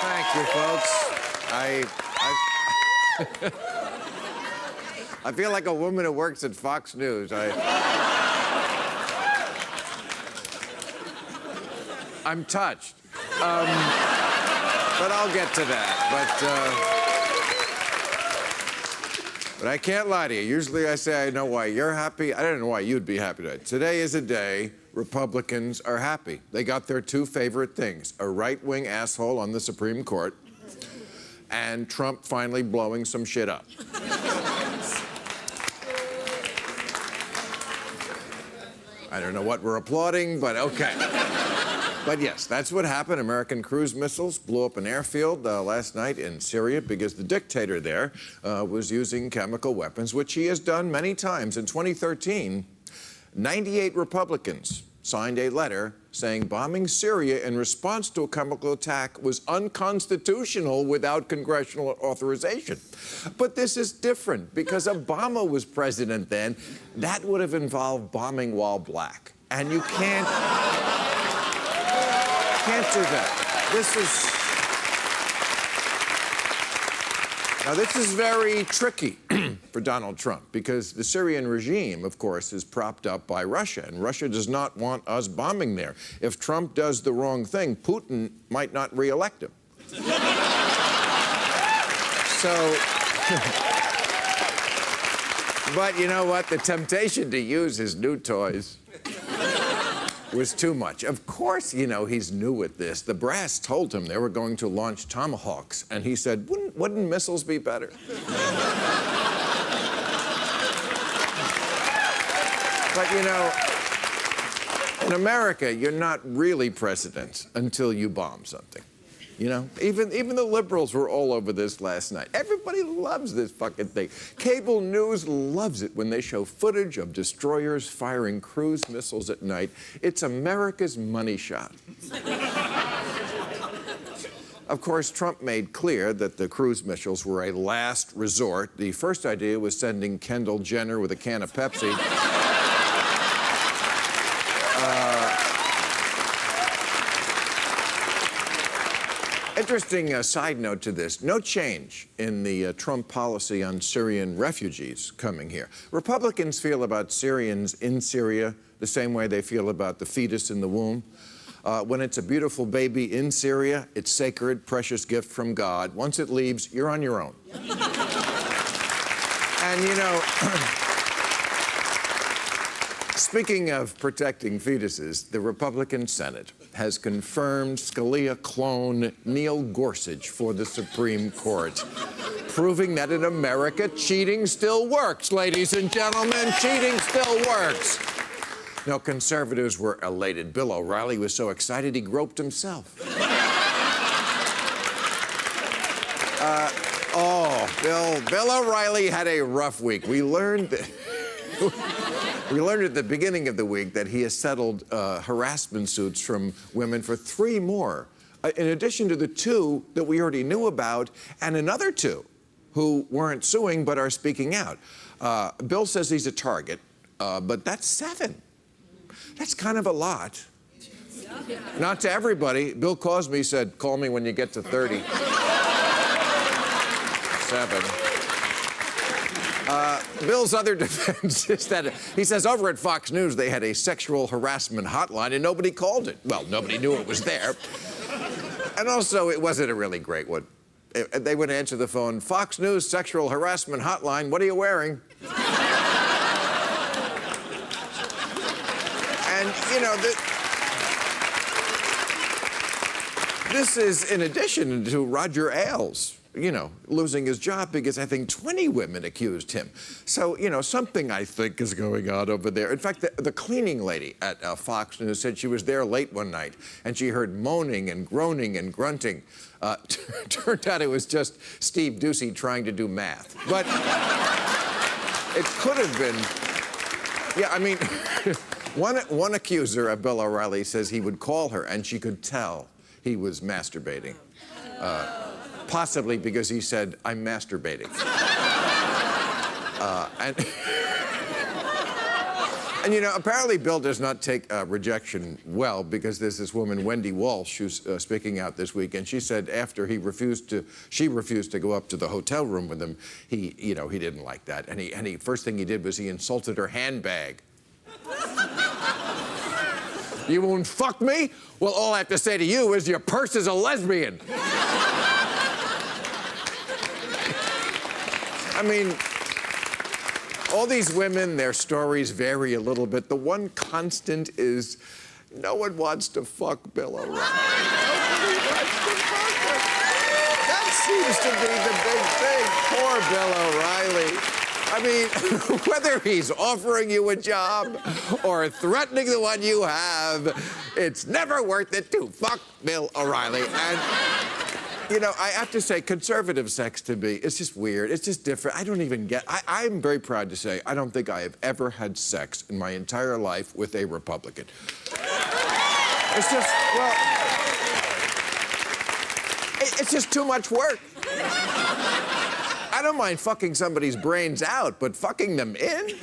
Thank you, folks. I feel like a woman who works at Fox News. I'm touched. But I'll get to that. But I can't lie to you. Usually I say I know why you're happy. I don't know why you'd be happy today. Today is a day Republicans are happy. They got their two favorite things: a right-wing asshole on the Supreme Court and Trump finally blowing some shit up. I don't know what we're applauding, but okay. But yes, that's what happened. American cruise missiles blew up an airfield last night in Syria because the dictator there was using chemical weapons, which he has done many times. In 2013, 98 Republicans signed a letter saying bombing Syria in response to a chemical attack was unconstitutional without congressional authorization. But this is different because Obama was president then. That would have involved bombing while black. And you can't do that. This is very tricky for Donald Trump because the Syrian regime, of course, is propped up by Russia, and Russia does not want us bombing there. If Trump does the wrong thing, Putin might not re-elect him. But you know what? The temptation to use his new toys was too much. Of course, you know, he's new at this. The brass told him they were going to launch Tomahawks, and he said, wouldn't missiles be better? But, you know, in America, you're not really president until you bomb something. You know, even the liberals were all over this last night. Everybody loves this fucking thing. Cable news loves it when they show footage of destroyers firing cruise missiles at night. It's America's money shot. Of course, Trump made clear that the cruise missiles were a last resort. The first idea was sending Kendall Jenner with a can of Pepsi. Interesting side note to this. No change in the Trump policy on Syrian refugees coming here. Republicans feel about Syrians in Syria the same way they feel about the fetus in the womb. When it's a beautiful baby in Syria, it's sacred, precious gift from God. Once it leaves, you're on your own. And, you know, speaking of protecting fetuses, the Republican Senate has confirmed Scalia clone Neil Gorsuch for the Supreme Court, proving that in America, cheating still works, ladies and gentlemen. Cheating still works. No, conservatives were elated. Bill O'Reilly was so excited he groped himself. Bill O'Reilly had a rough week. We learned that. We learned at the beginning of the week that he has settled harassment suits from women for 3 more, in addition to the 2 that we already knew about, and another 2 who weren't suing but are speaking out. Bill says he's a target, but that's 7. That's kind of a lot. Not to everybody. Bill Cosby said, call me when you get to 30. 7. Bill's other defense is that he says over at Fox News they had a sexual harassment hotline and nobody called it. Well, nobody knew it was there. And also, it wasn't a really great one. They would answer the phone, Fox News sexual harassment hotline, what are you wearing? And, you know, this is in addition to Roger Ailes, you know, losing his job because I think 20 women accused him. So, you know, something I think is going on over there. In fact, the cleaning lady at Fox News said she was there late one night and she heard moaning and groaning and grunting. Turned out it was just Steve Doocy trying to do math. But it could have been, yeah, I mean, one accuser of Bill O'Reilly says he would call her and she could tell he was masturbating. Possibly because he said, I'm masturbating. And you know, apparently Bill does not take rejection well, because there's this woman, Wendy Walsh, who's speaking out this week, and she said after she refused to go up to the hotel room with him, he didn't like that, and he first thing he did was he insulted her handbag. You won't fuck me? Well, all I have to say to you is your purse is a lesbian. I mean, all these women, their stories vary a little bit. The one constant is no one wants to fuck Bill O'Reilly. Nobody wants to fuck him. That seems to be the big thing. Poor Bill O'Reilly. I mean, whether he's offering you a job or threatening the one you have, it's never worth it to fuck Bill O'Reilly. And, you know, I have to say, conservative sex to me, it's just weird. It's just different. I don't even get... I'm very proud to say I don't think I have ever had sex in my entire life with a Republican. It's just, well... It's just too much work. I don't mind fucking somebody's brains out, but fucking them in?